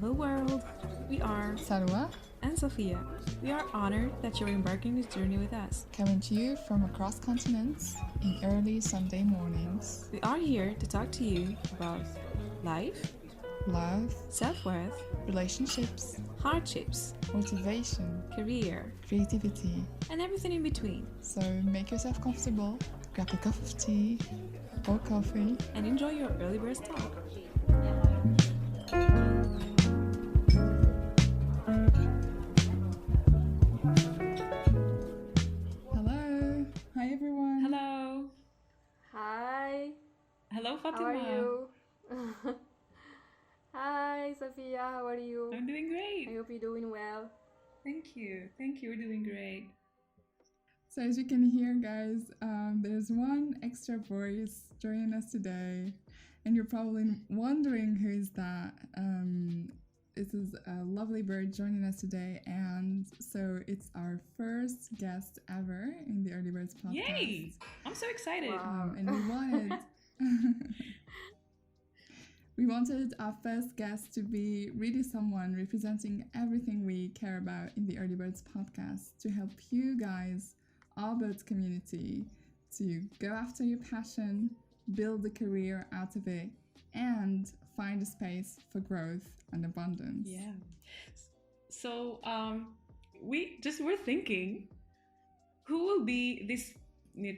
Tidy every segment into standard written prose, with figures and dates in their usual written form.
Hello world! We are Salwa, and Sophia. We are honored that you're embarking this journey with us. coming to you from across continents in early Sunday mornings. We are here to talk to you about life, Love, self-worth, relationships, hardships, motivation, career, creativity. and everything in between. So make yourself comfortable, grab a cup of tea or coffee, And enjoy your early bird talk. Hello. Hi everyone. Hello. Hi, Hello, Fatima. how are you? Hi, Sophia, how are you? I'm doing I great. hope you're doing well. Thank you. We're doing great. So as you can hear, guys, there's one extra voice joining us today, and you're probably wondering who is that. This is a lovely bird joining us today, and so it's our first guest ever in the Early Birds podcast. Yay! I'm so excited. Wow. And we wanted our first guest to be really someone representing everything we care about in the Early Birds podcast to help you guys, our birds community, to go after your passion, build a career out of it, and find a space for growth and abundance. Yeah. So we're thinking, who will be this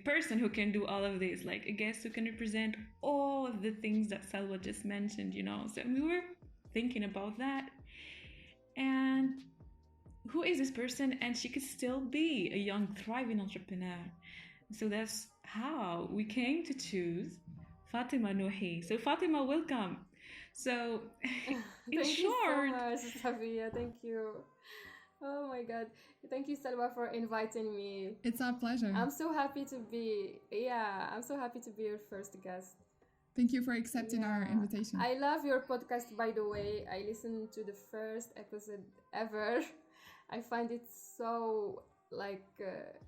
person who can do all of this, like a guest who can represent all of the things that Salwa just mentioned, So we were thinking about that. And who is this person? And she could still be a young, thriving entrepreneur. So that's how we came to choose Fatima Nouhi. So Fatima, welcome. So in Thank you so short, much, Sophia. Thank you. Oh my God. Thank you, Salwa, for inviting me. It's our pleasure. I'm so happy to be your first guest. Thank you for accepting our Yeah. invitation. I love your podcast, by the way. I listened to the first episode ever. I find it so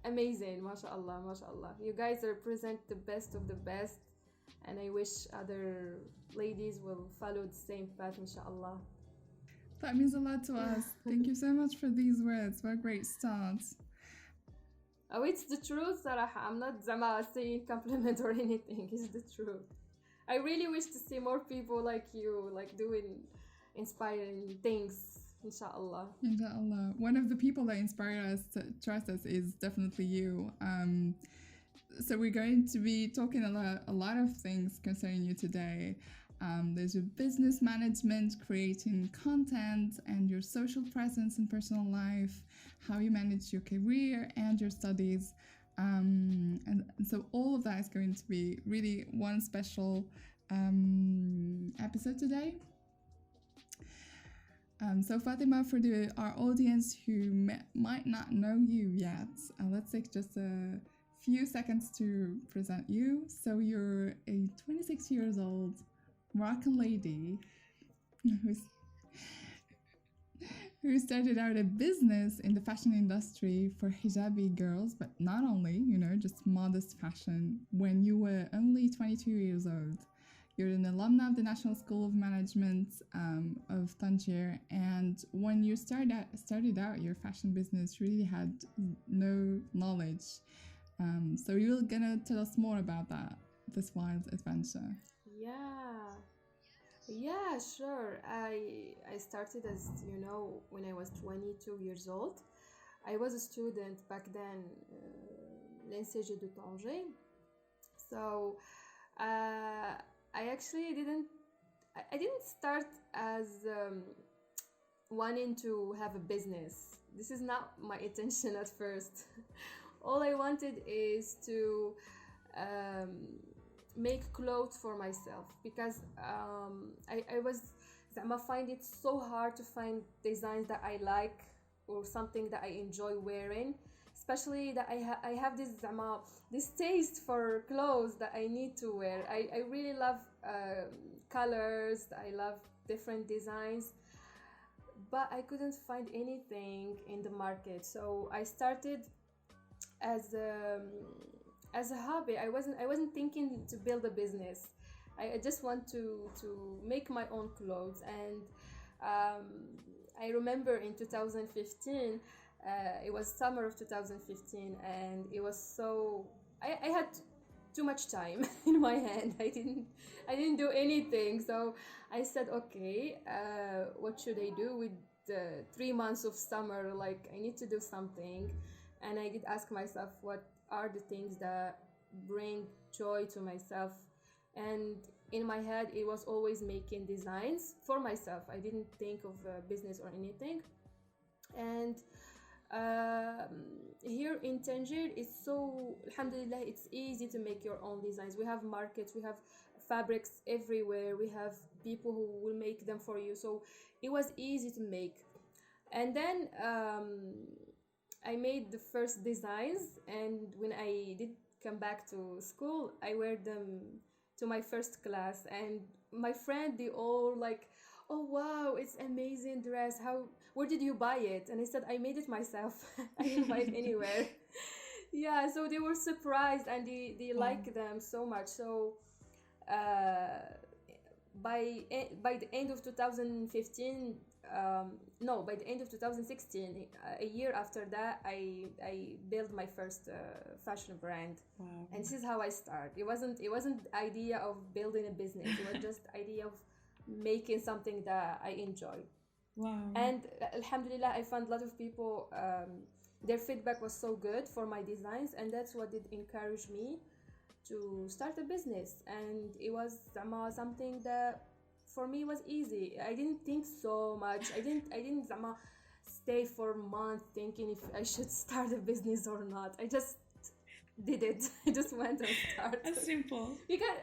amazing. MashaAllah, MashaAllah. You guys represent the best of the best, and I wish other ladies will follow the same path, inshallah. That means a lot to us. Thank you so much for these words. What a great start. Oh, it's the truth, Sarah. I'm not saying compliment or anything. It's the truth. I really wish to see more people like you, like doing inspiring things, inshallah. Inshallah. One of the people that inspired us to trust us is definitely you. So we're going to be talking a lot of things concerning you today. There's your business management, creating content, and your social presence and personal life, how you manage your career and your studies. And so all of that is going to be really one special episode today. So Fatima, for our audience who might not know you yet, let's take just a few seconds to present you. So you're a 26 years old Moroccan lady who started out a business in the fashion industry for hijabi girls, but not only, just modest fashion, when you were only 22 years old. You're an alumna of the National School of Management of Tangier, and when you started out your fashion business, you really had no knowledge. So you're gonna tell us more about this wild adventure. Yeah, sure. I started, as you know, when I was 22 years old. I was a student back then, l'Institut de Tanger. So I actually didn't start as wanting to have a business. This is not my intention at first. All I wanted is to make clothes for myself, because I find it so hard to find designs that I like or something that I enjoy wearing, especially that I have this taste for clothes that I need to wear. I really love colors, I love different designs, but I couldn't find anything in the market. So I started as a hobby. I wasn't thinking to build a business. I just want to make my own clothes, and Um, I remember in 2015, it was summer of 2015, and it was so I had too much time in my hand. I didn't do anything. So I said, okay, what should I do with the 3 months of summer? Like, I need to do something. And I did ask myself, what are the things that bring joy to myself? And in my head, it was always making designs for myself. I didn't think of business or anything. And here in Tangier, it's so, alhamdulillah, it's easy to make your own designs. We have markets, we have fabrics everywhere, we have people who will make them for you. So it was easy to make. And then I made the first designs, and when I did come back to school, I wear them to my first class, and my friend, they all like, oh wow, it's amazing dress, where did you buy it? And I said, I made it myself. I didn't buy it anywhere. Yeah, so they were surprised, and they like them so much. So by the end of 2015, no, by the end of 2016, a year after that, I built my first fashion brand. Wow. And this is how I started. It wasn't the idea of building a business. It was just idea of making something that I enjoy. Wow. And alhamdulillah, I found a lot of people, their feedback was so good for my designs, and that's what did encourage me to start a business. And it was something that for me was easy. I didn't think so much. I didn't stay for months thinking if I should start a business or not. I just did it. I just went and started. That's simple. Because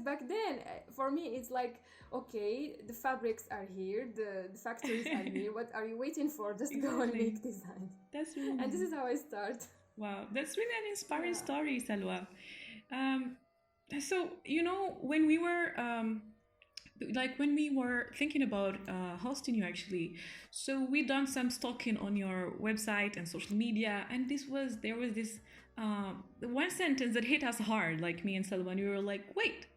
back then, for me, it's like, okay, the fabrics are here, the factories are here. What are you waiting for? Just go and make designs. That's really And this is how I start. Wow, that's really an inspiring story, Salwa. So, when we were when we were thinking about hosting you, actually, so we done some stalking on your website and social media, and there was this one sentence that hit us hard, like me and Salwa, and we were like, wait,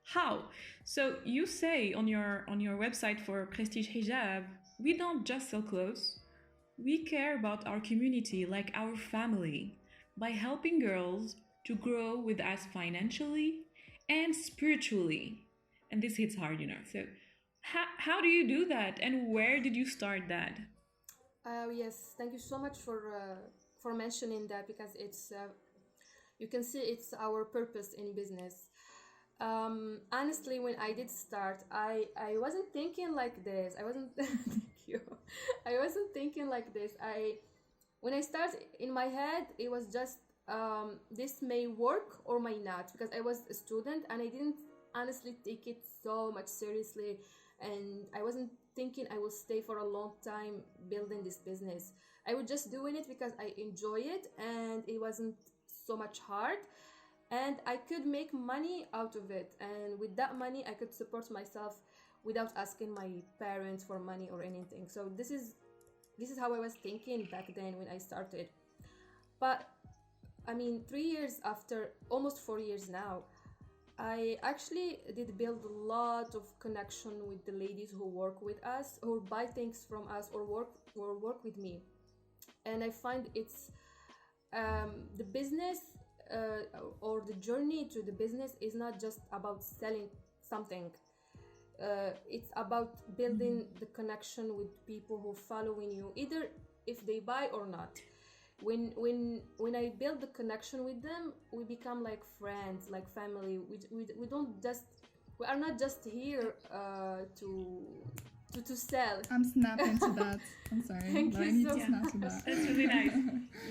how? So you say on your website for Prestige Hijab, we don't just sell clothes, we care about our community like our family by helping girls to grow with us financially and spiritually. And this hits hard, So how do you do that, and where did you start that? Yes, thank you so much for mentioning that, because it's you can see it's our purpose in business. Honestly, when I did start, I wasn't thinking like this. I wasn't thank you. I wasn't thinking like this. When I started, in my head, it was just this may work or may not, because I was a student and I didn't honestly take it so much seriously, and I wasn't thinking I will stay for a long time building this business. I was just doing it because I enjoy it, and it wasn't so much hard, and I could make money out of it, and with that money I could support myself without asking my parents for money or anything. So this is how I was thinking back then when I started. But I mean, 3 years after, almost 4 years now, I actually did build a lot of connection with the ladies who work with us, who buy things from us, or work with me. And I find it's the business or the journey to the business is not just about selling something. It's about building the connection with people who following you, either if they buy or not. When I build the connection with them, we become like friends, like family. We are not just here to sell. I'm snapping to that. I'm sorry. Thank but you I need so to snap to that. That's really nice.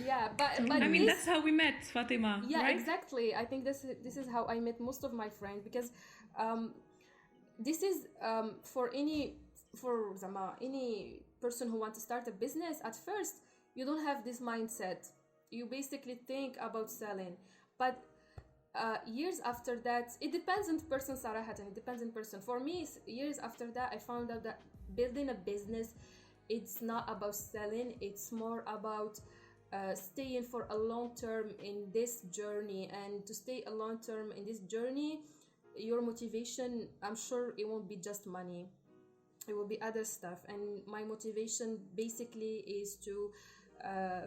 Yeah, but I mean, that's how we met, Fatima. Yeah, right? exactly. I think this is how I met most of my friends, because this is for any person who wants to start a business. At first, you don't have this mindset. You basically think about selling, but years after that, it depends on the person, Sarahatan. It depends on person. For me, years after that, I found out that building a business, it's not about selling. It's more about staying for a long term in this journey. And to stay a long term in this journey, your motivation, I'm sure it won't be just money, it will be other stuff. And my motivation basically is to uh,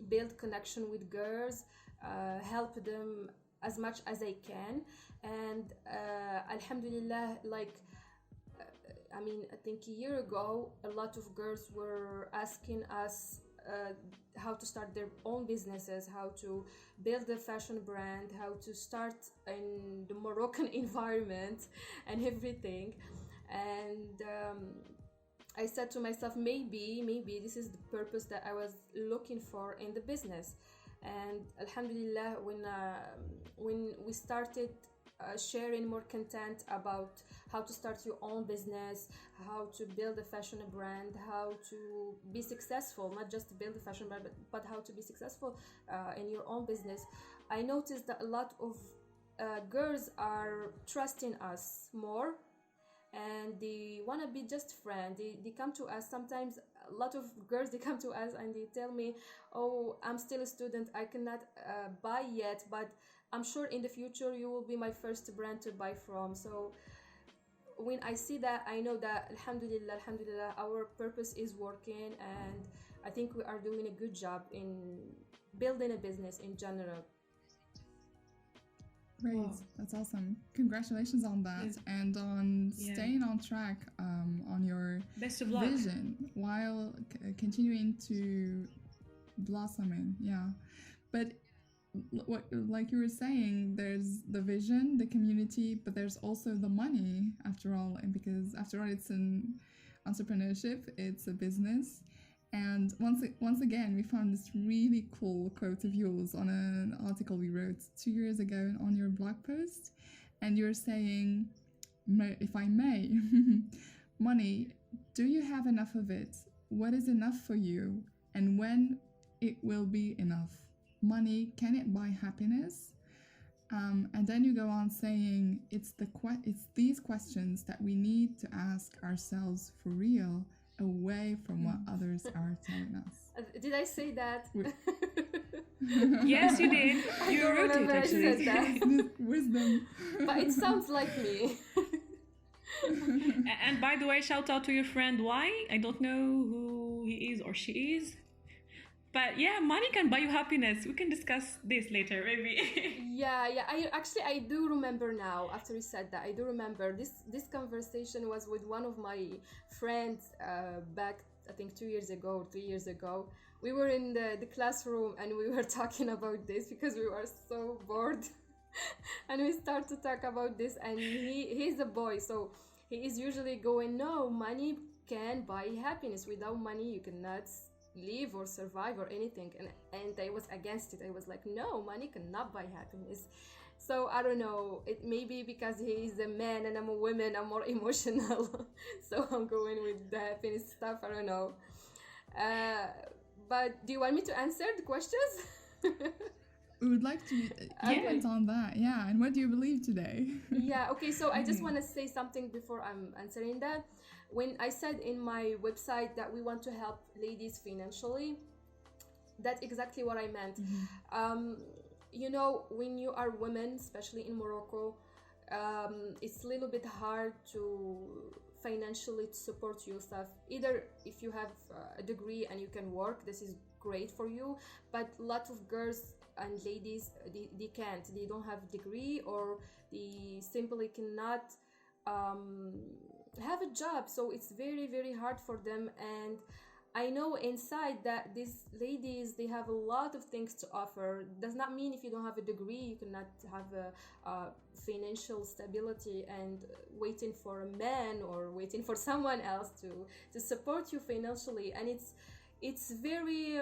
build connection with girls, help them as much as I can. And alhamdulillah, like I mean, I think a year ago, a lot of girls were asking us how to start their own businesses, how to build a fashion brand, how to start in the Moroccan environment and everything. And I said to myself, maybe this is the purpose that I was looking for in the business. And alhamdulillah, when we started sharing more content about how to start your own business, how to build a fashion brand, how to be successful, not just to build a fashion brand, but how to be successful in your own business, I noticed that a lot of girls are trusting us more, and they want to be just friends. They come to us sometimes. A lot of girls, they come to us and they tell me, oh, I'm still a student, I cannot buy yet, but I'm sure in the future you will be my first brand to buy from. So when I see that, I know that alhamdulillah, our purpose is working, and I think we are doing a good job in building a business in general. Great, Wow. that's awesome. Congratulations on that, Yes. and on Yeah. staying on track on your Best of luck. vision while continuing to blossoming. Yeah, but what, like you were saying, there's the vision, the community, but there's also the money after all, and because after all, it's an entrepreneurship, it's a business. And once again, we found this really cool quote of yours on an article we wrote 2 years ago on your blog post. And you're saying, if I may, money, do you have enough of it? What is enough for you? And when it will be enough? Money, can it buy happiness? And then you go on saying, it's these questions that we need to ask ourselves for real, away from what others are telling us. Did I say that? Yes, you did. I You don't wrote it remember I actually. said that. Wisdom. But it sounds like me. And by the way, shout out to your friend Y. I don't know who he is or she is. But yeah, money can buy you happiness. We can discuss this later, maybe. Yeah. I do remember now. After you said that, I do remember this conversation was with one of my friends back, I think 2 years ago or 3 years ago. We were in the classroom and we were talking about this because we were so bored. And we start to talk about this, and he's a boy, so he is usually going, no, money can buy happiness. Without money you cannot live or survive or anything. And I was against it. I was like, no, money cannot buy happiness. So I don't know, it may be because he's a man and I'm a woman, I'm more emotional. So I'm going with the happiness stuff. I don't know, but do you want me to answer the questions? We would like to comment on that. Yeah, and what do you believe today? Yeah, okay, so I just want to say something before I'm answering that. When I said in my website that we want to help ladies financially, that's exactly what I meant. You know, when you are women, especially in Morocco, it's a little bit hard to financially support yourself. Either if you have a degree and you can work, this is great for you, but a lot of girls and ladies, they can't, they don't have a degree, or they simply cannot have a job, so it's very, very hard for them. And I know inside that these ladies, they have a lot of things to offer. Does not mean if you don't have a degree you cannot have a financial stability and waiting for a man or waiting for someone else to support you financially. And it's very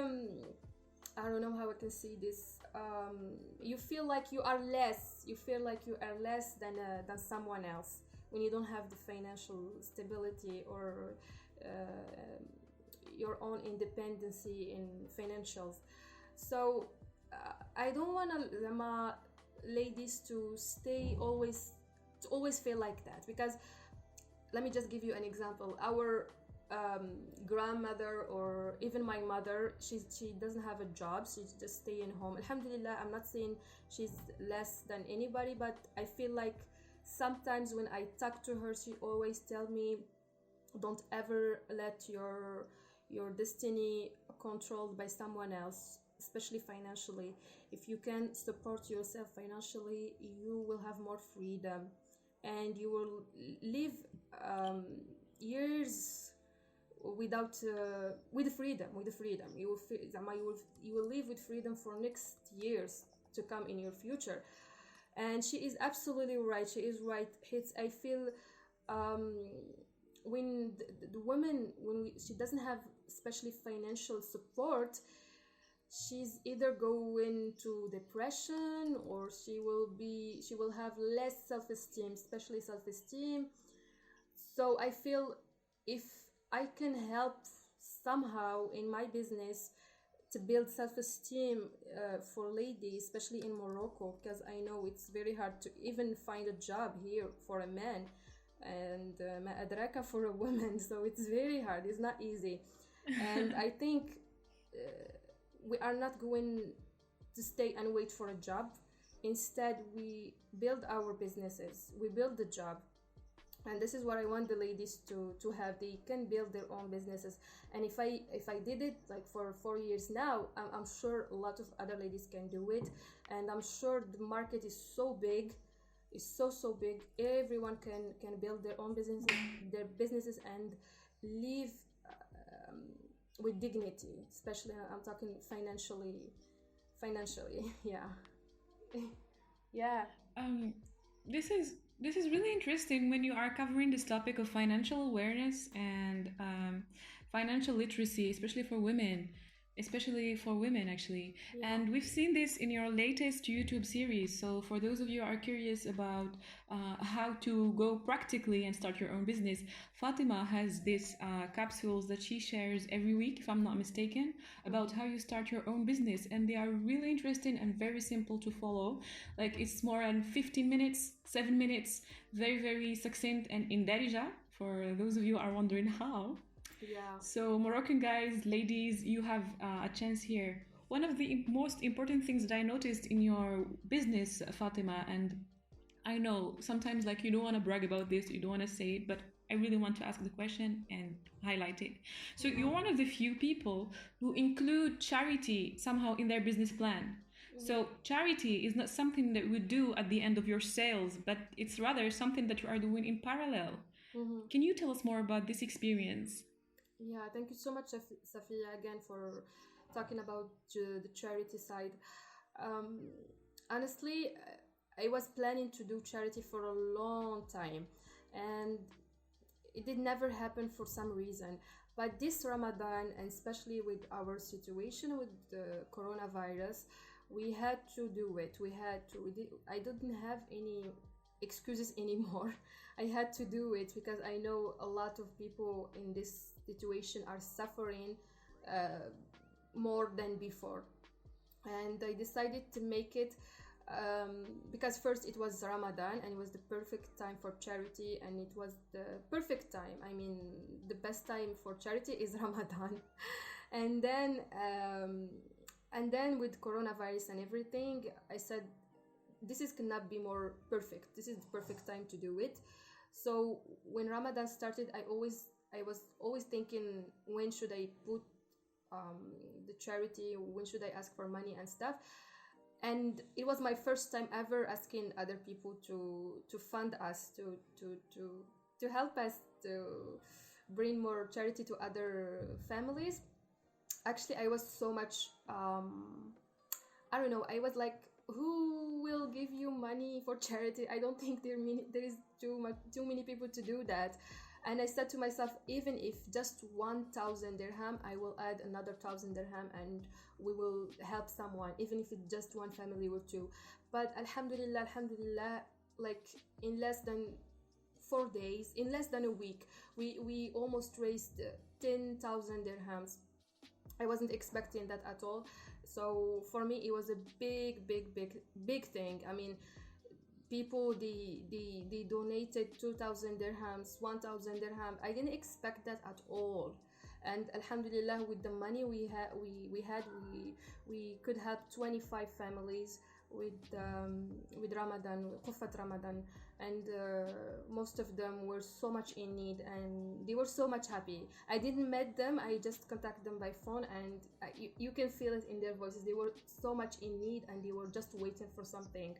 I don't know how I can see this. You feel like you are less. You feel like you are less than someone else when you don't have the financial stability or your own independency in financials. So I don't want ladies to always feel like that, because let me just give you an example. Our grandmother, or even my mother, she doesn't have a job, she's just staying home. Alhamdulillah, I'm not saying she's less than anybody, but I feel like Sometimes when I talk to her, she always tell me, don't ever let your destiny controlled by someone else, especially financially. If you can support yourself financially, you will have more freedom, and you will live um, years without with freedom. You will live with freedom for next years to come in your future. And she is absolutely right. She is right. I feel um, when the woman, she doesn't have especially financial support, she's either going to depression, or she will have less self-esteem, especially self-esteem. So I feel if I can help somehow in my business to build self-esteem for ladies, especially in Morocco, because I know it's very hard to even find a job here for a man, and ما أدراك for a woman. So it's very hard, it's not easy. And I think we are not going to stay and wait for a job. Instead, we build our businesses, we build the job. And this is what I want the ladies to have. They can build their own businesses. And if I did it like for 4 years now, I'm sure a lot of other ladies can do it. And I'm sure the market is so big, is so big. Everyone can build their businesses and live with dignity. Especially I'm talking financially. Yeah. Yeah. Um, this is really interesting when you are covering this topic of financial awareness and financial literacy, especially for women actually. Yeah. And we've seen this in your latest YouTube series. So for those of you who are curious about how to go practically and start your own business, Fatima has these capsules that she shares every week, if I'm not mistaken, about how you start your own business, and they are really interesting and very simple to follow. Like it's more than 15 minutes, 7 minutes, very succinct and in Darija, for those of you who are wondering how. Yeah. So, Moroccan guys, ladies, you have a chance here. One of the most important things that I noticed in your business, Fatima, and I know sometimes like you don't want to brag about this, you don't want to say it, but I really want to ask the question and highlight it. So, you're one of the few people who include charity somehow in their business plan. So, charity is not something that we do at the end of your sales, but it's rather something that you are doing in parallel. Mm-hmm. Can you tell us more about this experience? Yeah, thank you so much, Safia, again for talking about the charity side. Um, Honestly, I was planning to do charity for a long time, and it did never happen for some reason. But this Ramadan, and especially with our situation with the coronavirus, we had to do it. I didn't have any excuses anymore. I had to do it because I know a lot of people in this situation are suffering uh, more than before. And I decided to make it because first it was Ramadan and it was the perfect time for charity, and it was the perfect time. I mean, the best time for charity is Ramadan. and then um, and then with coronavirus and everything, I said this is cannot be more perfect. This is the perfect time to do it. So when Ramadan started, I was always thinking, when should I put the charity? When should I ask for money and stuff? And it was my first time ever asking other people to fund us, to help us to bring more charity to other families. Actually, I was so much I don't know. I was like, who will give you money for charity? I don't think there is too many people to do that. And I said to myself, even if just 1,000 dirham, I will add another 1,000 dirham, and we will help someone, even if it's just one family or two. But alhamdulillah, like in less than 4 days, in less than a week, we almost raised 10,000 dirhams. I wasn't expecting that at all. So for me, it was a big thing. I mean, people they donated 2,000 dirhams, 1,000 dirham. I didn't expect that at all. And alhamdulillah, with the money we could help 25 families with Ramadan, Qufat Ramadan. and most of them were so much in need, and they were so much happy. I didn't met them, I just contacted them by phone, and you can feel it in their voices. They were so much in need, and they were just waiting for something.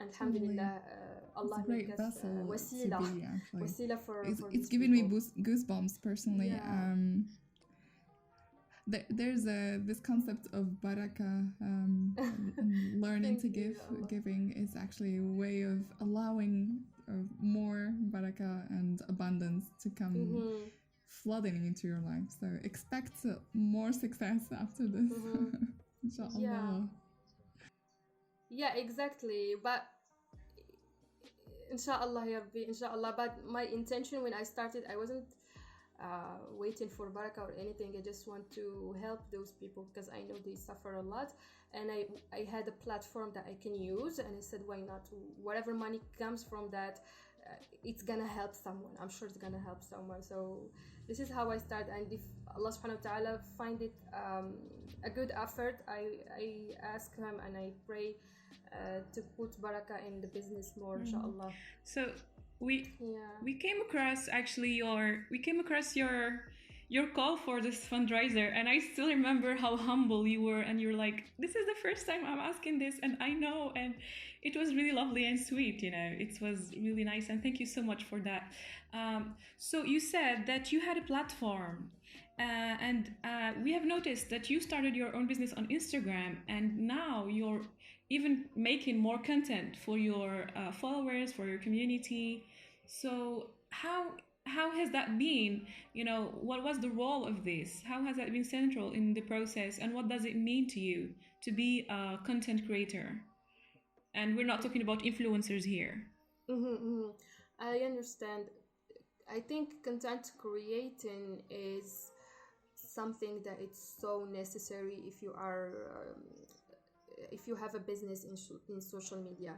And Totally. alhamdulillah, It's a Allah great make us vessel to wasila, be, actually. wasila for It's these giving me people. goosebumps personally. Yeah. There's this concept of baraka, and learning Thank to you, Allah. giving is actually a way of allowing more baraka and abundance to come Mm-hmm. flooding into your life. So expect more success after this, Mm-hmm. Yeah. inshallah. Yeah, exactly. But inshallah, ya Rabbi, inshallah. But my intention when I started, I wasn't waiting for baraka or anything. I just want to help those people because I know they suffer a lot, and I had a platform that I can use, and I said, why not? Whatever money comes from that, it's gonna help someone. I'm sure it's gonna help someone. So this is how I start, and if Allah subhanahu wa ta'ala find it a good effort, I ask him and I pray to put baraka in the business more, inshallah. So we Yeah. we came across actually your call for this fundraiser, and I still remember how humble you were, and you're like, this is the first time I'm asking this, and I know, and it was really lovely and sweet, it was really nice, and thank you so much for that. So you said that you had a platform, and we have noticed that you started your own business on Instagram, and now you're even making more content for your followers, for your community. So how has that been? What was the role of this? How has that been central in the process, and what does it mean to you to be a content creator? And we're not talking about influencers here. Mm-hmm. I understand. I think content creating is something that it's so necessary if you are if you have a business in social media.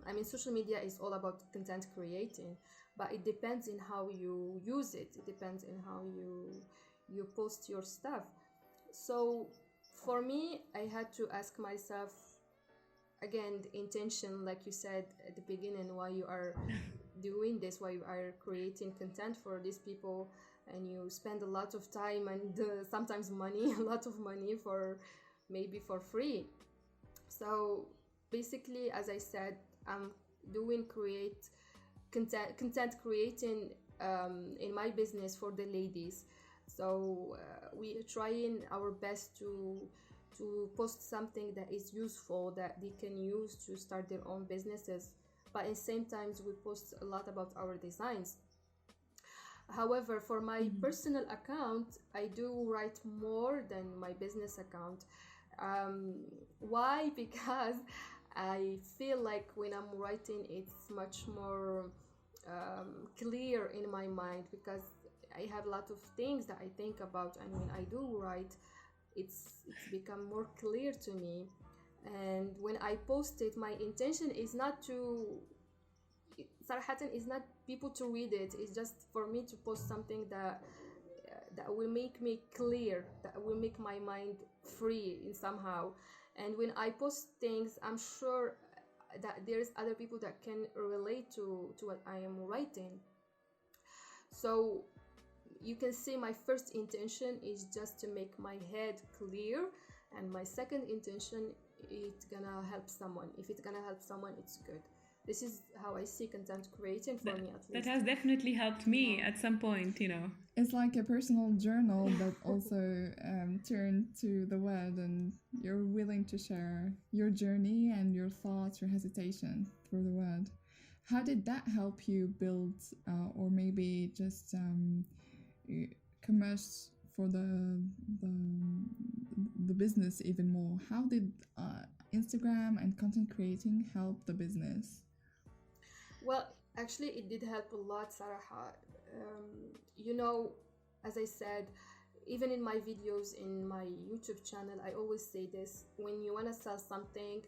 I mean, social media is all about content creating, but it depends in how you use it. It depends in how you post your stuff. So for me, I had to ask myself again the intention, like you said at the beginning, why you are doing this, why you are creating content for these people, and you spend a lot of time and sometimes money, a lot of money for maybe for free. So basically, as I said, I'm doing create content creating in my business for the ladies. So we are trying our best to post something that is useful that they can use to start their own businesses, but at the same time we post a lot about our designs. However, for my personal account, I do write more than my business account. Why? Because I feel like when I'm writing, it's much more clear in my mind, because I have a lot of things that I think about, and when I do write, it's become more clear to me. And when I post it, my intention is not to صراحة is not people to read it. It's just for me to post something that will make me clear, that will make my mind free in somehow. And when I post things, I'm sure that there's other people that can relate to what I am writing. So you can see my first intention is just to make my head clear, and my second intention, it's gonna help someone. If it's gonna help someone, it's good. This is how I see content creating for me, at That least. has definitely helped me at some point. It's like a personal journal that also turned to the web, and you're willing to share your journey and your thoughts, your hesitation through the web. How did that help you build, or maybe just commerce for the business even more? How did Instagram and content creating help the business? Well, actually, it did help a lot, Saraha. You know, as I said, even in my videos in my YouTube channel, I always say this: when you want to sell something,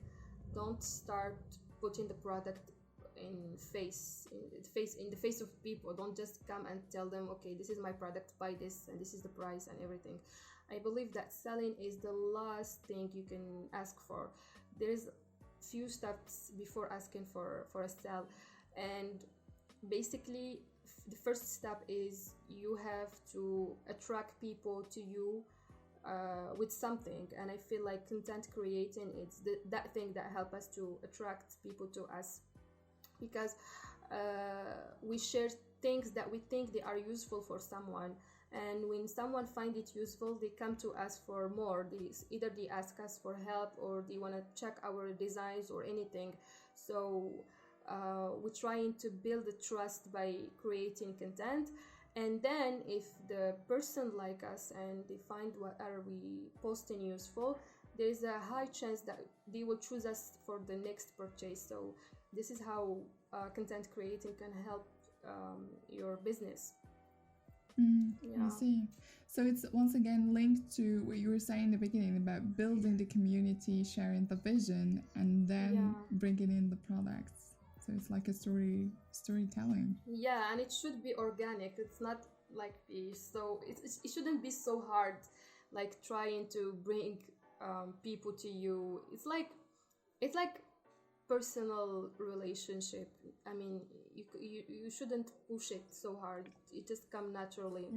don't start putting the product in the face of people. Don't just come and tell them, okay, this is my product, buy this, and this is the price and everything. I believe that selling is the last thing you can ask for. There is few steps before asking for a sell. And basically, the first step is you have to attract people to you with something. And I feel like content creating, it's that thing that help us to attract people to us, because we share things that we think they are useful for someone, and when someone find it useful, they come to us for more. Either they ask us for help, or they want to check our designs or anything. So we're trying to build the trust by creating content. And then if the person like us and they find what are we posting useful, there's a high chance that they will choose us for the next purchase. So this is how content creating can help your business. I see. So it's once again linked to what you were saying in the beginning about building the community, sharing the vision, and then bringing in the products. So it's like a storytelling. Yeah, and it should be organic. It's not like so. It shouldn't be so hard, like trying to bring people to you. It's like personal relationship. I mean, you shouldn't push it so hard. It just come naturally.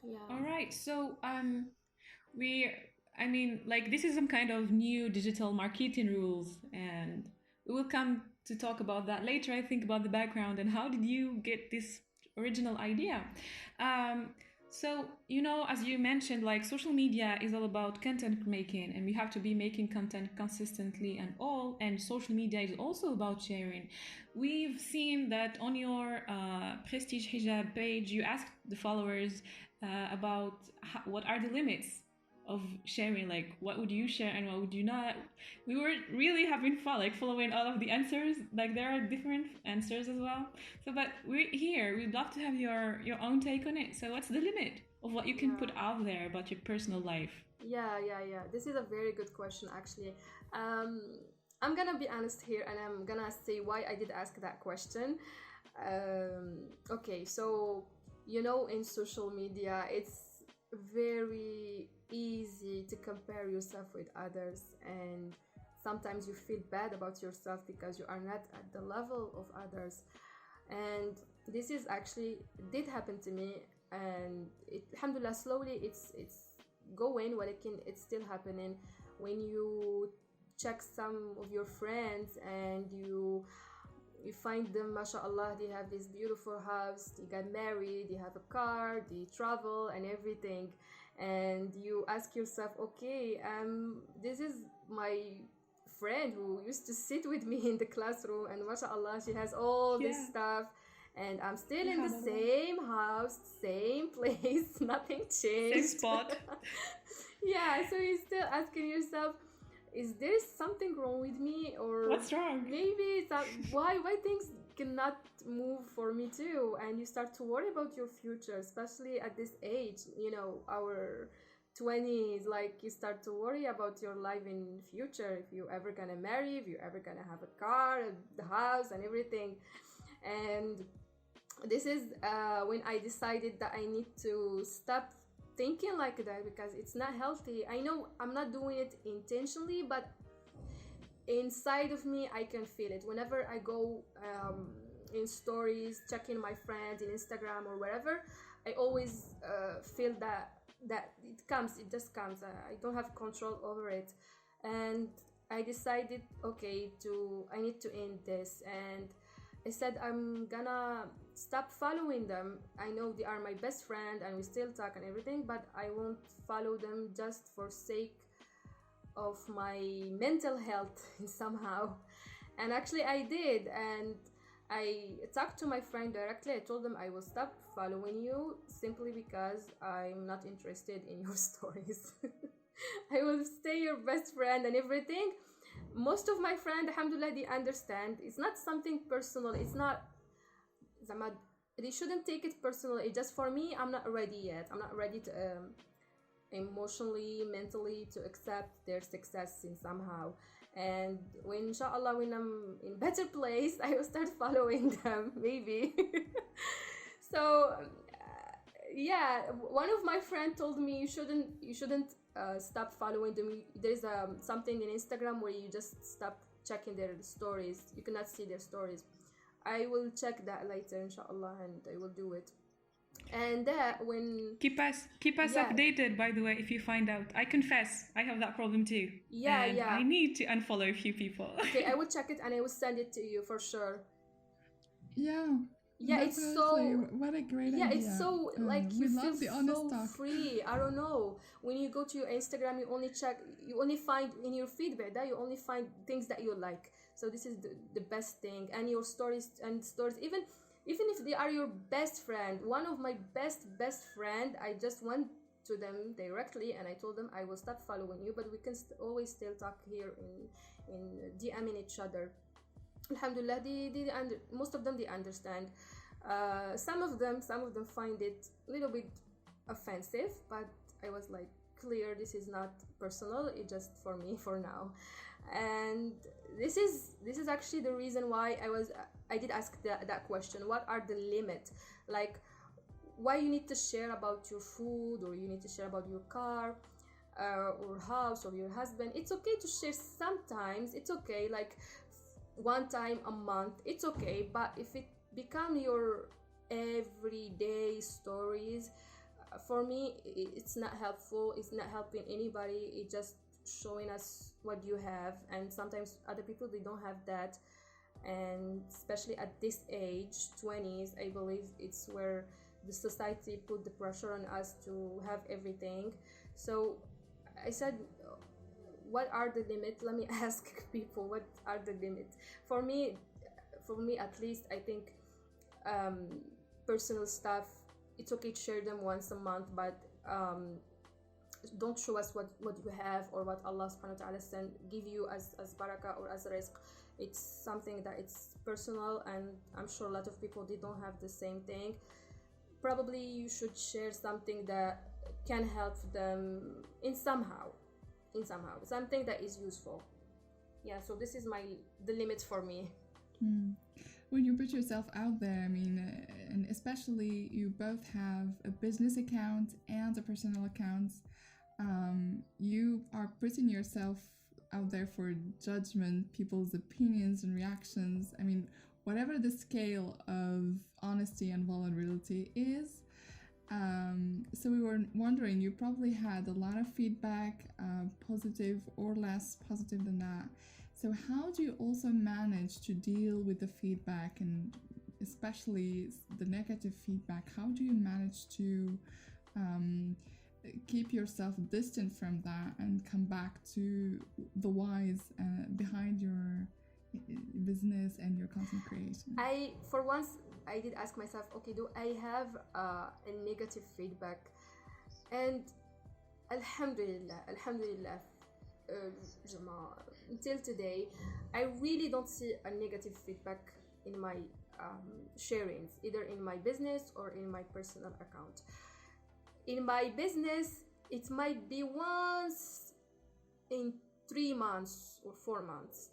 Yeah. All right. So I mean, like this is some kind of new digital marketing rules, and we will come to talk about that later. I think about the background and how did you get this original idea. So, you know, as you mentioned, like social media is all about content making, and we have to be making content consistently and all. And social media is also about sharing. We've seen that on your Prestige Hijab page, you asked the followers about what are the limits of sharing, like what would you share and what would you not. We were really having fun, like following all of the answers. Like there are different answers as well. So but we're here, we'd love to have your own take on it. So what's the limit of what you can put out there about your personal life? Yeah. This is a very good question, actually. I'm gonna be honest here, and I'm gonna say why I did ask that question. Okay, so you know, in social media, it's very easy to compare yourself with others, and sometimes you feel bad about yourself because you are not at the level of others. And this is actually did happen to me, and alhamdulillah, slowly it's going, it's still happening. When you check some of your friends and you find them, mashallah, they have this beautiful house, they got married, they have a car, they travel and everything, and you ask yourself, okay, this is my friend who used to sit with me in the classroom, and mashallah, she has all this stuff, and I'm still in the same house, same place, nothing changed, same spot. Yeah, so you're still asking yourself, is there something wrong with me, or what's wrong? Maybe it's why things cannot move for me too, and you start to worry about your future, especially at this age, you know, our 20s. Like you start to worry about your life in future, if you ever gonna marry, if you ever gonna have a car, the house and everything. And this is when I decided that I need to stop thinking like that, because it's not healthy. I know I'm not doing it intentionally, but inside of me I can feel it whenever I go in stories, checking my friends in Instagram or wherever. I always feel that it just comes. I don't have control over it, and I decided, okay, I need to end this. And I said I'm gonna stop following them. I know they are my best friend and we still talk and everything, but I won't follow them just for sake of my mental health somehow. And actually I did, and I talked to my friend directly. I told them I will stop following you simply because I'm not interested in your stories. I will stay your best friend and everything. Most of my friends, alhamdulillah, they understand. It's not something personal. It's not, they shouldn't take it personal. It's just for me, I'm not ready yet. I'm not ready to emotionally, mentally to accept their success in somehow. And when inshallah, when I'm in better place, I will start following them, maybe. So yeah, one of my friends told me you shouldn't stop following them. There's something in Instagram where you just stop checking their stories. You cannot see their stories. I will check that later, inshallah, and I will do it. And that when keep us yeah, updated, by the way, if you find out. I confess I have that problem too, yeah, and yeah. I need to unfollow a few people. Okay, I will check it and I will send it to you for sure. Yeah. Yeah, it's Definitely. so What a great yeah, idea. it's so like We you feel love the honest so talk. free. I don't know. When you go to your Instagram, you only find in your feedback that you only find things that you like. So this is the best thing. And your stories, even if they are your best friend. One of my best friend, I just went to them directly and I told them I will stop following you, but we can always still talk here in DMing each other. Alhamdulillah, most of them they understand. Some of them find it a little bit offensive, but I was like, clear, this is not personal, it's just for me for now. And this is actually the reason why I did ask that question. What are the limits? Like, why you need to share about your food, or you need to share about your car, or house, or your husband? It's okay to share sometimes. It's okay, like one time a month. It's okay, but if it become your everyday stories, for me, it's not helpful. It's not helping anybody. It's just showing us what you have, and sometimes other people, they don't have that. And especially at this age, 20s, I believe it's where the society put the pressure on us to have everything. So I said, what are the limits? Let me ask people, what are the limits? For me at least, I think personal stuff, it's okay to share them once a month, but don't show us what you have, or what Allah subhanahu wa ta'ala give you as barakah or as rizq. It's something that it's personal, and I'm sure a lot of people, they don't have the same thing. Probably you should share something that can help them in somehow, something that is useful. Yeah, so this is the limit for me. When you put yourself out there, I mean, and especially you both have a business account and a personal account, you are putting yourself out there for judgment, people's opinions and reactions. I mean, whatever the scale of honesty and vulnerability is. So we were wondering, you probably had a lot of feedback, positive or less positive than that. So how do you also manage to deal with the feedback, and especially the negative feedback? How do you manage to keep yourself distant from that and come back to the whys behind your business and your content creation? For once, I did ask myself, okay, do I have a negative feedback? And alhamdulillah, until today, I really don't see a negative feedback in my sharings, either in my business or in my personal account. In my business, it might be once in 3 months or 4 months,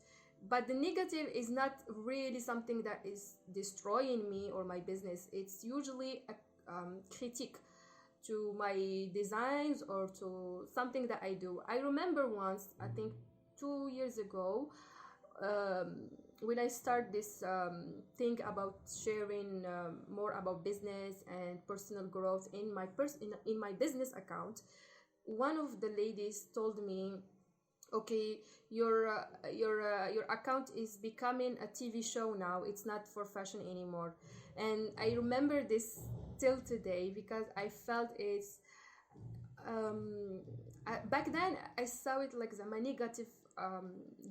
but the negative is not really something that is destroying me or my business. It's usually a critique to my designs or to something that I do. I remember once, I think 2 years ago, when I start this thing about sharing more about business and personal growth in my business account, one of the ladies told me, okay, your account is becoming a TV show now. It's not for fashion anymore. And I remember this till today, because I felt it's back then I saw it like my negative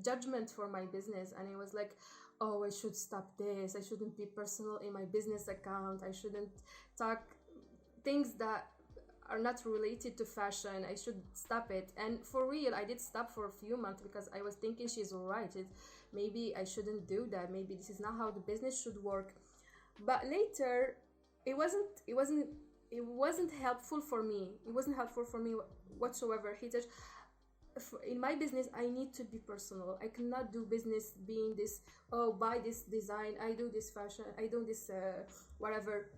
judgment for my business, and I was like, oh, I should stop this. I shouldn't be personal in my business account. I shouldn't talk things that are not related to fashion. I should stop it. And for real, I did stop for a few months, because I was thinking she's right. Maybe I shouldn't do that. Maybe this is not how the business should work. But later, it wasn't helpful for me. It wasn't helpful for me whatsoever. He said, in my business, I need to be personal. I cannot do business being this, oh, buy this design, I do this fashion, I do this whatever.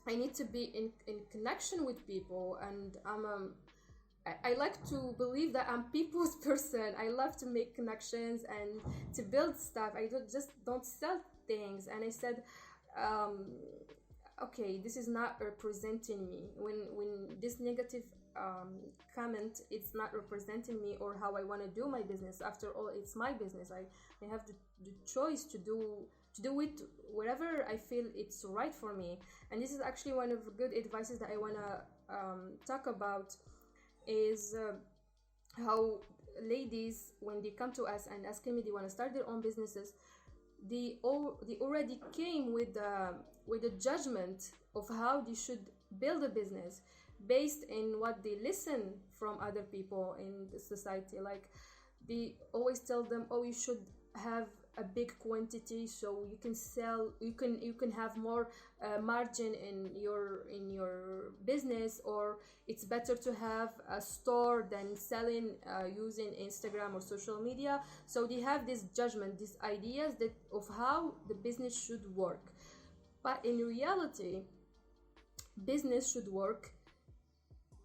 I need to be in connection with people, and I like to believe that I'm people's person. I love to make connections and to build stuff. I don't sell things, and I said, um, okay, this is not representing me. When this negative comment, it's not representing me or how I want to do my business. After all, it's my business. I have the choice to do it wherever I feel it's right for me. And this is actually one of the good advices that I want to talk about, is how ladies, when they come to us and asking me they want to start their own businesses, they already came with a judgment of how they should build a business based in what they listen from other people in the society. Like, they always tell them, oh, you should have a big quantity so you can sell, you can have more margin in your business, or it's better to have a store than selling using Instagram or social media. So they have this judgment, these ideas that of how the business should work. But in reality, business should work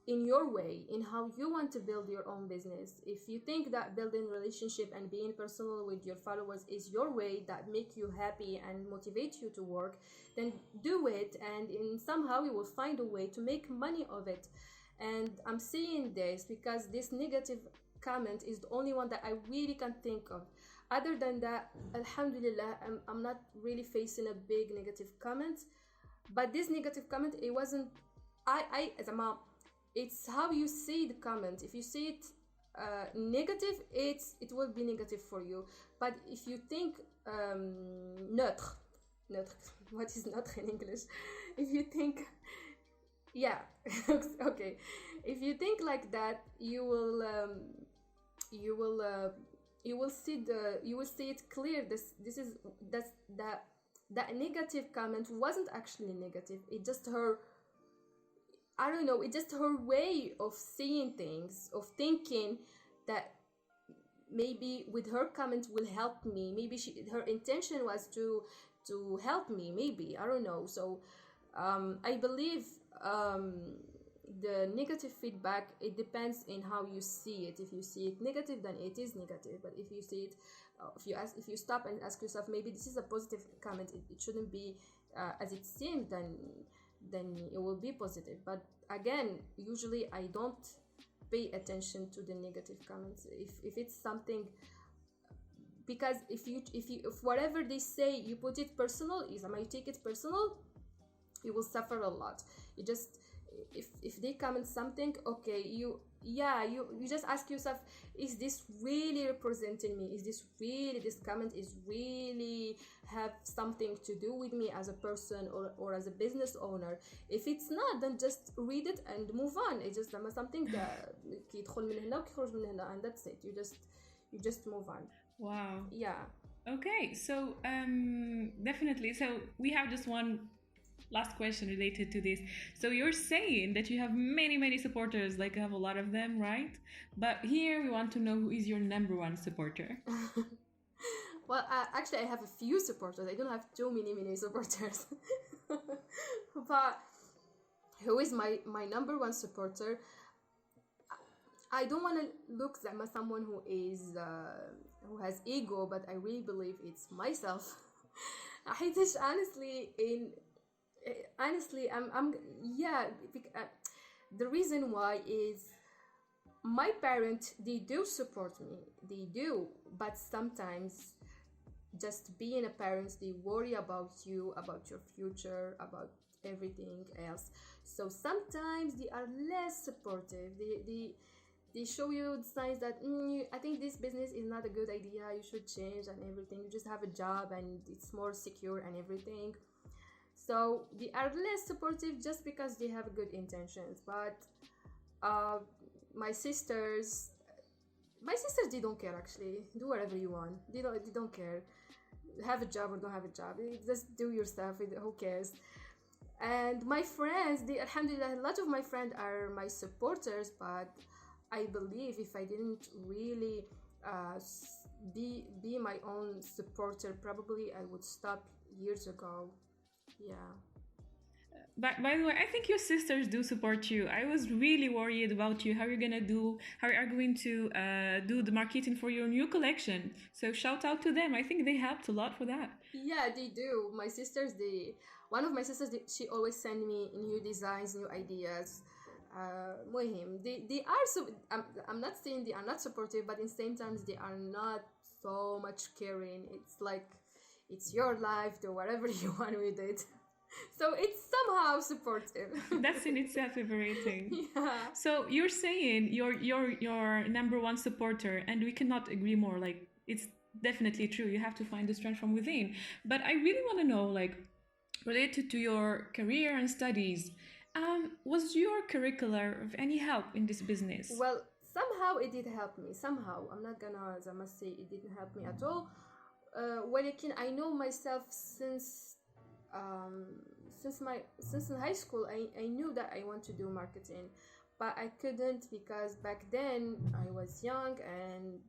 in your way, in how you want to build your own business. If you think that building relationship and being personal with your followers is your way that make you happy and motivate you to work, then do it, and in somehow you will find a way to make money of it. And I'm saying this because this negative comment is the only one that I really can think of. Other than that, alhamdulillah, I'm not really facing a big negative comment. But this negative comment, it wasn't, I as a mom, it's how you see the comment. If you see it negative, it will be negative for you. But if you think neutre, what is neutre in English? If you think, yeah, okay, if you think like that, you will see it clear. That negative comment wasn't actually negative. It just her, I don't know, it's just her way of seeing things, of thinking that maybe with her comment will help me. Maybe her intention was to help me, maybe, I don't know. So I believe the negative feedback, it depends in how you see it. If you see it negative, then it is negative. But if you see it, if you stop and ask yourself, maybe this is a positive comment, it shouldn't be as it seemed, then it will be positive. But again, usually I don't pay attention to the negative comments if it's something, because if whatever they say, you put it personal, is you take it personal, you will suffer a lot. You just, if they comment something, okay, you just ask yourself, is this really representing me? Is this comment is really have something to do with me as a person or as a business owner? If it's not, then just read it and move on. It's just something that يدخل من هنا ويخرج من هنا, and that's it. You just move on. Wow. Yeah. Okay, so definitely. So we have just one last question related to this. So you're saying that you have many supporters, like you have a lot of them, right? But here we want to know who is your number one supporter. Well, actually, I have a few supporters. I don't have too many supporters. But who is my number one supporter? I don't want to look at someone who who has ego, but I really believe it's myself. Honestly, I'm the reason why is my parents, they do support me, they do, but sometimes just being a parent, they worry about you, about your future, about everything else. So sometimes they are less supportive. They show you signs that I think this business is not a good idea, you should change and everything. You just have a job and it's more secure and everything. So they are less supportive just because they have good intentions. But my sisters, they don't care actually. Do whatever you want. They don't care. Have a job or don't have a job. Just do your stuff. Who cares? And my friends, alhamdulillah, a lot of my friends are my supporters. But I believe if I didn't really be my own supporter, probably I would stop years ago. Yeah. by the way, I think your sisters do support you. I was really worried about you, how you are going to do the marketing for your new collection. So shout out to them. I think they helped a lot for that. Yeah, they do. My sisters, one of my sisters, she always send me new designs, new ideas. Mohim, they are so. I'm not saying they are not supportive, but in same times they are not so much caring. It's like it's your life, do whatever you want with it. So it's somehow supportive. That's in itself liberating. Yeah. So you're saying you're number one supporter, and we cannot agree more. Like it's definitely true. You have to find the strength from within. But I really want to know, like, related to your career and studies, was your curricular of any help in this business? Well, somehow it did help me. Somehow, I'm not gonna, as I must say, it didn't help me at all. I know myself um, since in high school. I knew that I want to do marketing, but I couldn't because back then I was young and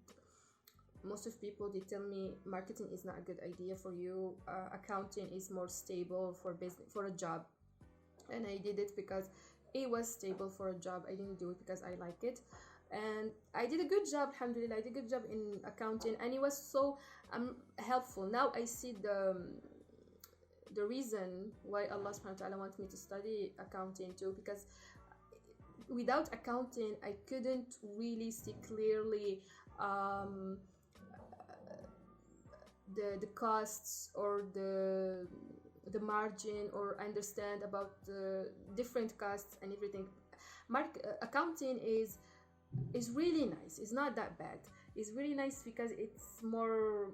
most of people they tell me marketing is not a good idea for you. Accounting is more stable for business for a job, and I did it because it was stable for a job. I didn't do it because I like it, and I did a good job. Alhamdulillah, I did a good job in accounting, and it was so helpful. Now I see the reason why Allah subhanahu wa ta'ala wants me to study accounting too, because without accounting I couldn't really see clearly the costs or the margin or understand about the different costs and everything. Accounting is really nice. It's not that bad. It's really nice because it's more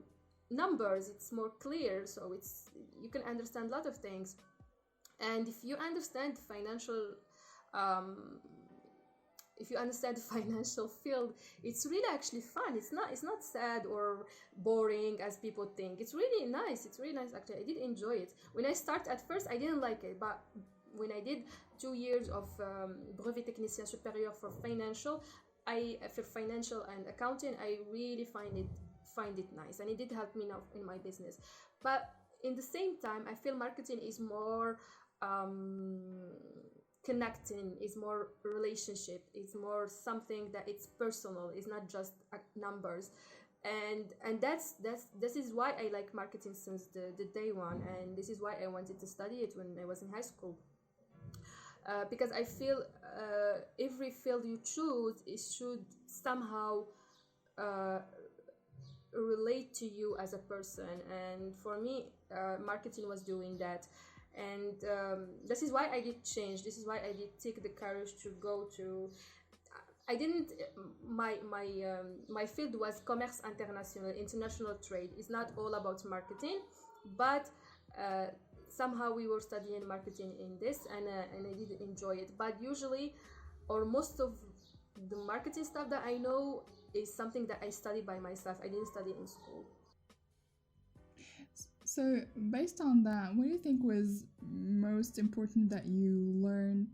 numbers, it's more clear, so it's you can understand a lot of things. And um, if you understand the financial field, it's really actually fun. It's not sad or boring as people think. It's really nice. It's really nice actually. I did enjoy it. When I start at first I didn't like it, but when I did 2 years of brevet technicien supérieur for financial and accounting, I really find it nice, and it did help me now in my business. But in the same time I feel marketing is more connecting, is more relationship, is more something that it's personal, it's not just numbers. And this is why I like marketing since the day one, and this is why I wanted to study it when I was in high school. Because I feel every field you choose, it should somehow relate to you as a person, and for me marketing was doing that. And this is why I did change, this is why I did take the courage to go to I didn't my field was commerce international, international trade. It's not all about marketing, but somehow we were studying marketing in this, and I did enjoy it. But usually, or most of the marketing stuff that I know is something that I study by myself. I didn't study in school. So, based on that, what do you think was most important that you learned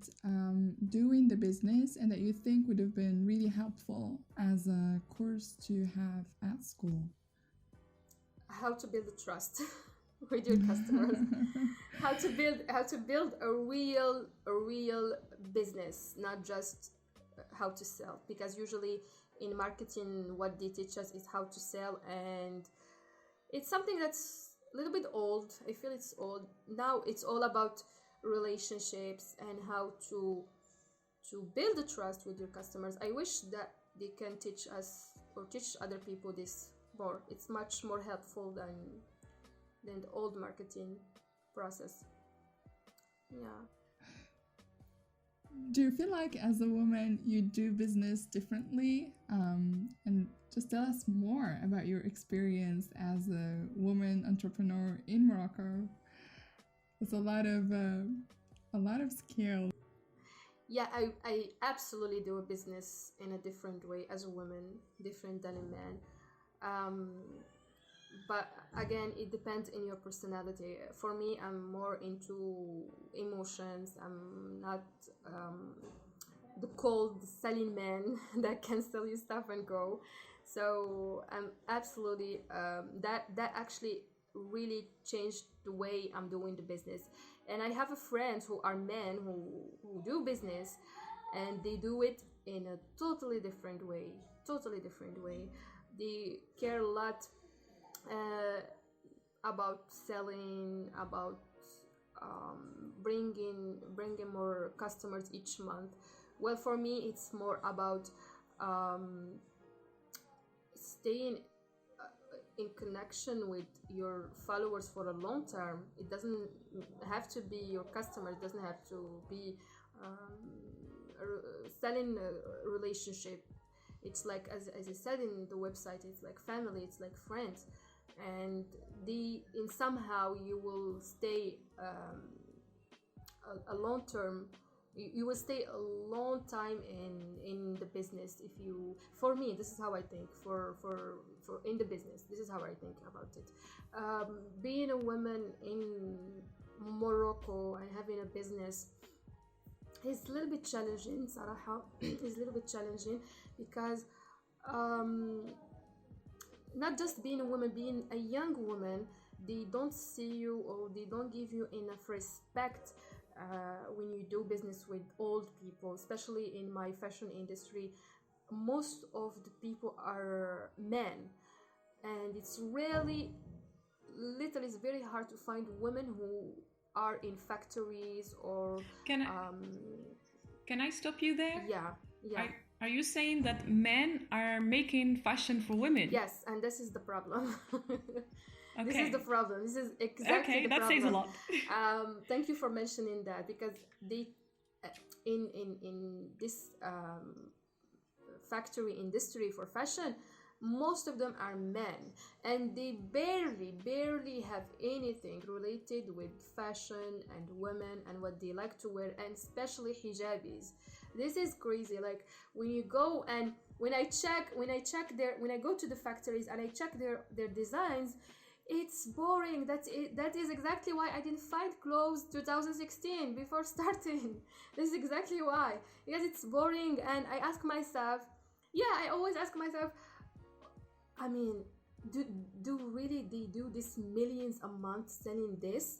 doing the business and that you think would have been really helpful as a course to have at school? How to build a trust with your customers. how to build a real business, not just how to sell. Because usually in marketing, what they teach us is how to sell, and it's something that's a little bit old. I feel it's old. Now it's all about relationships and how to build a trust with your customers. I wish that they can teach us or teach other people this more. It's much more helpful than the old marketing process. Yeah. Do you feel like as a woman you do business differently? And just tell us more about your experience as a woman entrepreneur in Morocco. It's a lot of skill. Yeah, I absolutely do a business in a different way as a woman, different than a man. But again, it depends in your personality. For me, I'm more into emotions. I'm not the cold selling man that can sell you stuff and go. So I'm absolutely that actually really changed the way I'm doing the business. And I have a friends who are men who do business, and they do it in a totally different way. Totally different way. They care a lot about selling, about bringing more customers each month. Well, for me, it's more about staying in connection with your followers for a long term. It doesn't have to be your customer. It doesn't have to be selling a relationship. It's like, as I said in the website, it's like family, it's like friends, and in somehow you will stay a long term. You will stay a long time in the business. If you, for me, this is how I think. For in the business, this is how I think about it. Being a woman in Morocco and having a business is a little bit challenging. صراحة is a little bit challenging because not just being a woman, being a young woman, they don't see you or they don't give you enough respect when you do business with old people, especially in my fashion industry. Most of the people are men, and it's really, literally, it's very hard to find women who are in factories or Can I stop you there? yeah. Are you saying that men are making fashion for women? Yes, and this is the problem. Okay. This is the problem. This is exactly the that problem. says a lot. Thank you for mentioning that, because they in this factory industry for fashion, most of them are men, and they barely have anything related with fashion and women and what they like to wear, and especially hijabis. This is crazy. Like, when you go and when I go to the factories and I check their designs, it's boring. That is exactly why I didn't find clothes 2016 before starting. This is exactly why, because it's boring. And I always ask myself, I mean, do really they do this millions a month selling this?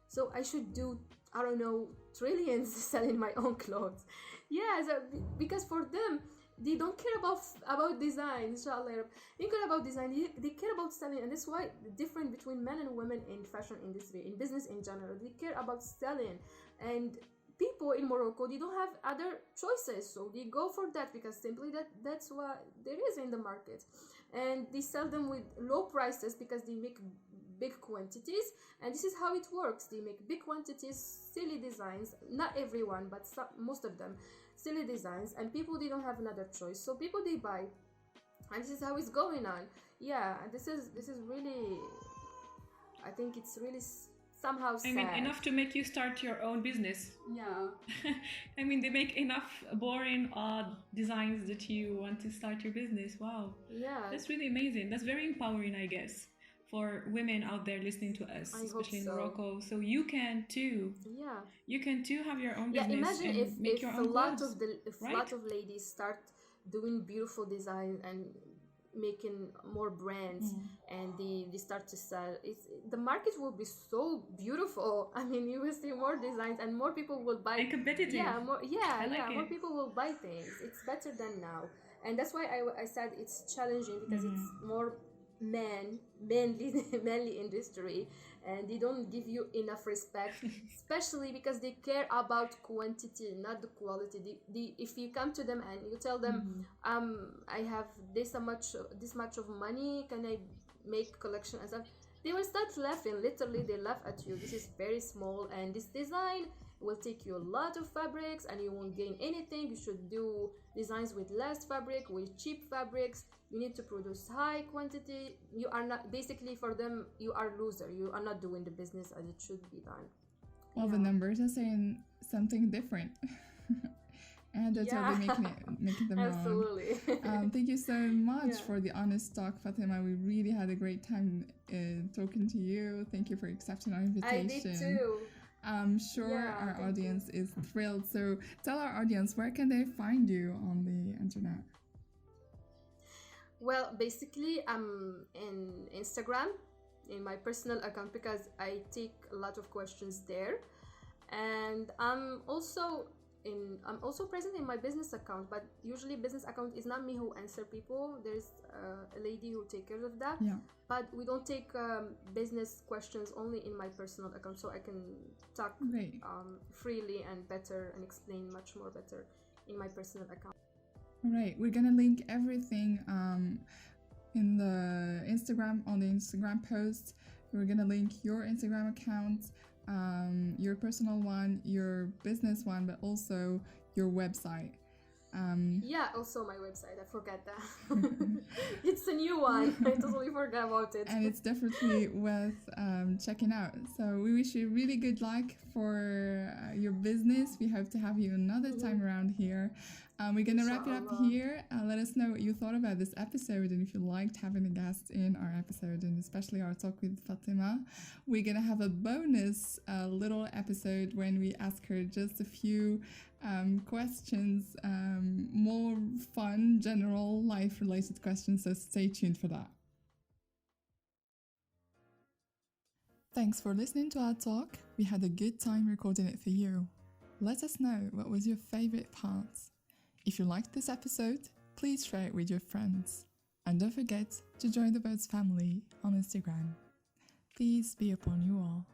So I should do, I don't know, trillions selling my own clothes. Yeah, so, because for them, they don't care about design. Inshallah, they care about design. They care about selling, and that's why the difference between men and women in fashion industry, in business in general, they care about selling. And people in Morocco, they don't have other choices, so they go for that because simply that's what there is in the market, and they sell them with low prices because they make big quantities. And this is how it works. They make big quantities, silly designs, not everyone, but most of them, silly designs, and people, they don't have another choice, so people, they buy, and this is how it's going on. Yeah, and this is really, I think it's really somehow sad. I mean, enough to make you start your own business. Yeah. I mean, they make enough boring, odd designs that you want to start your business. Wow. Yeah. That's really amazing. That's very empowering, I guess, for women out there listening to us, especially in Morocco. So you can too. Yeah. You can too have your own business. Yeah, imagine and if make your own a lot clothes, of a lot of ladies start doing beautiful design and making more brands, and they start to sell. The market will be so beautiful. I mean, you will see more designs and more people will buy. And competitive. Yeah, more. Yeah, like more it. people will buy things. It's better than now, and that's why I said it's challenging, because it's more manly industry, and they don't give you enough respect, especially because they care about quantity, not the quality. If you come to them and you tell them, I have this much of money, can I make collection and stuff, they will start laughing. Literally, they laugh at you. This is very small, and this design will take you a lot of fabrics and you won't gain anything. You should do designs with less fabric, with cheap fabrics. You need to produce high quantity. You are not, basically, for them, you are loser. You are not doing the business as it should be done. Well, the numbers are saying something different. And that's how they're making them Absolutely. wrong. Thank you so much for the honest talk, Fatima. We really had a great time talking to you. Thank you for accepting our invitation. I did too. I'm sure our audience is thrilled. So tell our audience, where can they find you on the internet? Well, basically, I'm in Instagram, in my personal account, because I take a lot of questions there. And I'm also present in my business account, but usually business account is not me who answer people. There's a lady who take care of that. Yeah. But we don't take business questions, only in my personal account, so I can talk Great. freely and better and explain much more better in my personal account. All right, we're gonna link everything in the Instagram, on the Instagram post. We're gonna link your Instagram account, your personal one, your business one, but also your website. Yeah, also my website, I forgot that. It's a new one. I totally forgot about it. And it's definitely worth checking out. So we wish you really good luck for your business. We hope to have you another time around here. We're going to wrap it up here. Let us know what you thought about this episode, and if you liked having a guest in our episode, and especially our talk with Fatima. We're going to have a bonus little episode when we ask her just a few questions, more fun, general life-related questions, so stay tuned for that. Thanks for listening to our talk. We had a good time recording it for you. Let us know what was your favorite part. If you liked this episode, please share it with your friends. And don't forget to join the Birds family on Instagram. Peace be upon you all.